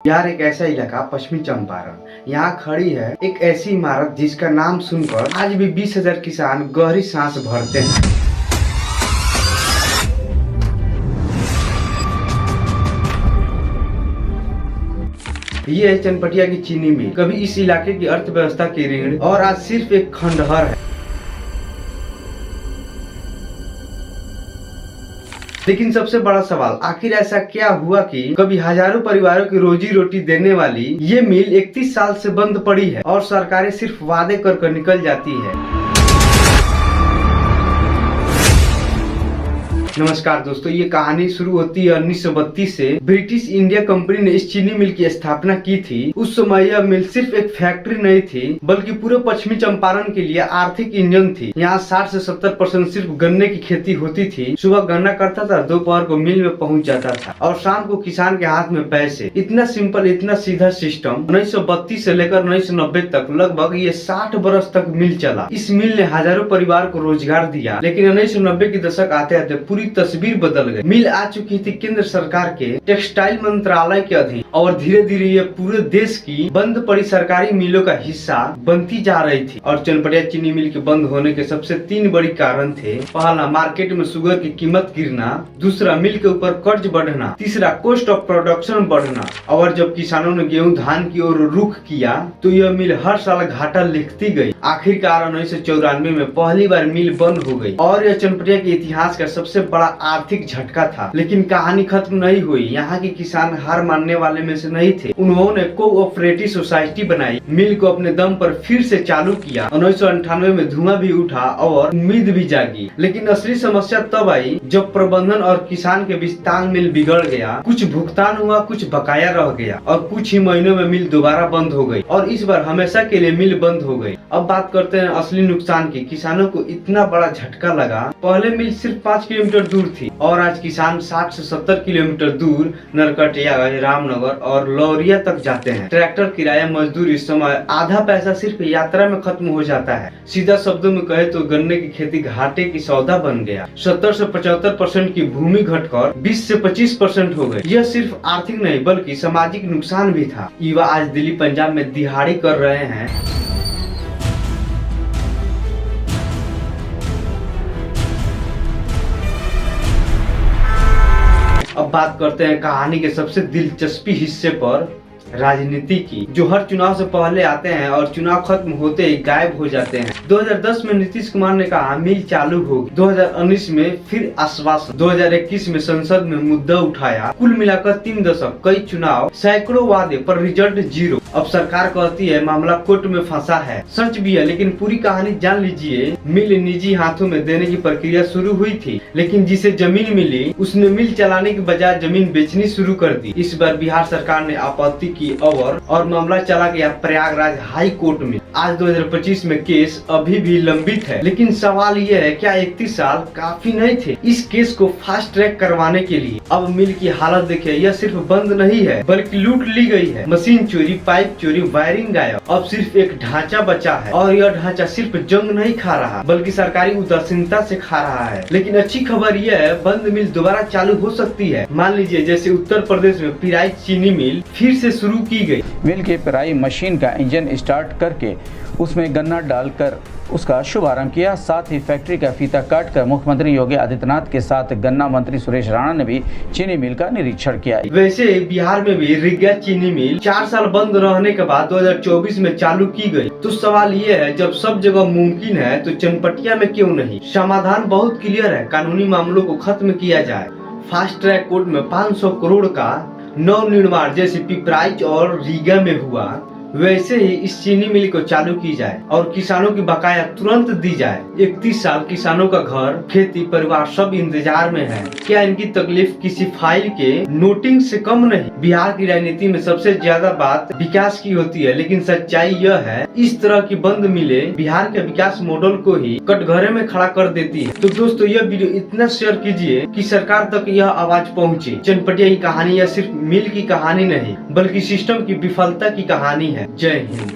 यार एक ऐसा इलाका पश्चिमी चंपारण, यहाँ खड़ी है एक ऐसी इमारत जिसका नाम सुनकर आज भी 20,000 किसान गहरी सांस भरते हैं। ये है चनपटिया की चीनी मिल, कभी इस इलाके की अर्थव्यवस्था की रीढ़ और आज सिर्फ एक खंडहर है। लेकिन सबसे बड़ा सवाल, आखिर ऐसा क्या हुआ कि कभी हजारों परिवारों की रोजी रोटी देने वाली ये मिल 31 साल से बंद पड़ी है और सरकारें सिर्फ वादे कर निकल जाती है। नमस्कार दोस्तों, ये कहानी शुरू होती है 1932 से। ब्रिटिश इंडिया कंपनी ने इस चीनी मिल की स्थापना की थी। उस समय यह मिल सिर्फ एक फैक्ट्री नहीं थी, बल्कि पूरे पश्चिमी चंपारण के लिए आर्थिक इंजन थी। यहाँ 60 से 70% सिर्फ गन्ने की खेती होती थी। सुबह गन्ना करता था, दोपहर को मिल में पहुँच जाता था और शाम को किसान के हाथ में पैसे। इतना सिंपल, इतना सीधा सिस्टम 1932 से लेकर 1990 तक लगभग ये 60 बरस तक मिल चला। इस मिल ने हजारों परिवार को रोजगार दिया। लेकिन 1990 के दशक आते आते पूरी तस्वीर बदल गई। मिल आ चुकी थी केंद्र सरकार के टेक्सटाइल मंत्रालय के अधीन और धीरे धीरे ये पूरे देश की बंद पड़ी सरकारी मिलों का हिस्सा बनती जा रही थी। और चनपटिया चीनी मिल के बंद होने के सबसे 3 बड़ी कारण थे। पहला, मार्केट में शुगर की कीमत गिरना। दूसरा, मिल के ऊपर कर्ज बढ़ना। तीसरा, कॉस्ट ऑफ प्रोडक्शन बढ़ना। और जब किसानों ने गेहूं धान की ओर रुख किया तो यह मिल हर साल घाटा लिखती गई। आखिरकार 1994 में पहली बार मिल बंद हो गई और यह चनपटिया के इतिहास का सबसे बड़ा आर्थिक झटका था। लेकिन कहानी खत्म नहीं हुई। यहाँ के किसान हार मानने वाले में से नहीं थे। उन्होंने कोऑपरेटिव सोसाइटी बनाई, मिल को अपने दम पर फिर से चालू किया। 1998 में धुआं भी उठा और उम्मीद भी जागी। लेकिन असली समस्या तब आई जब प्रबंधन और किसान के बीच तालमेल बिगड़ गया। कुछ भुगतान हुआ, कुछ बकाया रह गया और कुछ ही महीनों में मिल दोबारा बंद हो गई और इस बार हमेशा के लिए मिल बंद हो गई। अब बात करते हैं असली नुकसान की। किसानों को इतना बड़ा झटका लगा। पहले मिल सिर्फ 5 किलोमीटर दूर थी और आज किसान 60 से 70 किलोमीटर दूर नरकटियागंज, रामनगर और लौरिया तक जाते हैं। ट्रैक्टर किराया, मजदूर, इस समय आधा पैसा सिर्फ यात्रा में खत्म हो जाता है। सीधा शब्दों में कहे तो गन्ने की खेती घाटे की सौदा बन गया। 70 से 75% की भूमि घटकर 20 से 25% हो गई। यह सिर्फ आर्थिक नहीं बल्कि सामाजिक नुकसान भी था। युवा आज दिल्ली पंजाब में दिहाड़ी कर रहे हैं। अब बात करते हैं कहानी के सबसे दिलचस्पी हिस्से पर, राजनीति की, जो हर चुनाव से पहले आते हैं और चुनाव खत्म होते ही गायब हो जाते हैं। 2010 में नीतीश कुमार ने कहा मिल चालू होगी। 2019 में फिर आश्वासन। 2021 में संसद में मुद्दा उठाया। कुल मिलाकर 3 दशक, कई चुनाव, सैकड़ों वादे पर रिजल्ट 0। अब सरकार कहती है मामला कोर्ट में फंसा है। सच भी है, लेकिन पूरी कहानी जान लीजिए। मिल निजी हाथों में देने की प्रक्रिया शुरू हुई थी, लेकिन जिसे जमीन मिली उसने मिल चलाने की बजाय जमीन बेचनी शुरू कर दी। इस बार बिहार सरकार ने आपत्ति की और मामला चला गया प्रयागराज हाई कोर्ट में। आज 2025 में केस अभी भी लंबित है। लेकिन सवाल ये है, क्या 31 साल काफी नहीं थे इस केस को फास्ट ट्रैक करवाने के लिए? अब मिल की हालत देखिए, यह सिर्फ बंद नहीं है बल्कि लूट ली गई है। मशीन चोरी, पाइप चोरी, वायरिंग गायब। अब सिर्फ एक ढांचा बचा है और यह ढांचा सिर्फ जंग नहीं खा रहा बल्कि सरकारी उदासीनता से खा रहा है। लेकिन अच्छी खबर यह है, बंद मिल दोबारा चालू हो सकती है। मान लीजिए जैसे उत्तर प्रदेश में पिराई चीनी मिल फिर से शुरू की गई। मिल की पेराई मशीन का इंजन स्टार्ट करके उसमें गन्ना डालकर उसका शुभारंभ किया। साथ ही फैक्ट्री का फीता काटकर मुख्यमंत्री योगी आदित्यनाथ के साथ गन्ना मंत्री सुरेश राणा ने भी चीनी मिल का निरीक्षण किया। वैसे बिहार में भी रिग्गा चीनी मिल 4 साल बंद रहने के बाद 2024 में चालू की गई। तो सवाल ये है, जब सब जगह मुमकिन है तो चनपटिया में क्यों नहीं? समाधान बहुत क्लियर है, कानूनी मामलों को खत्म किया जाए। फास्ट ट्रैक कोर्ट में 500 करोड़ का नव निर्माण जैसे पिपराइच और रीगा में हुआ, वैसे ही इस चीनी मिल को चालू की जाए और किसानों की बकाया तुरंत दी जाए। 31 साल किसानों का घर, खेती, परिवार सब इंतजार में है। क्या इनकी तकलीफ किसी फाइल के नोटिंग से कम नहीं? बिहार की राजनीति में सबसे ज्यादा बात विकास की होती है, लेकिन सच्चाई यह है इस तरह की बंद मिलें बिहार के विकास मॉडल को ही कटघरे में खड़ा कर देती है। तो दोस्तों, यह वीडियो इतना शेयर कीजिए कि सरकार तक यह आवाज पहुँचे। चनपटिया की कहानी यह सिर्फ मिल की कहानी नहीं बल्कि सिस्टम की विफलता की कहानी है। जय हिंद।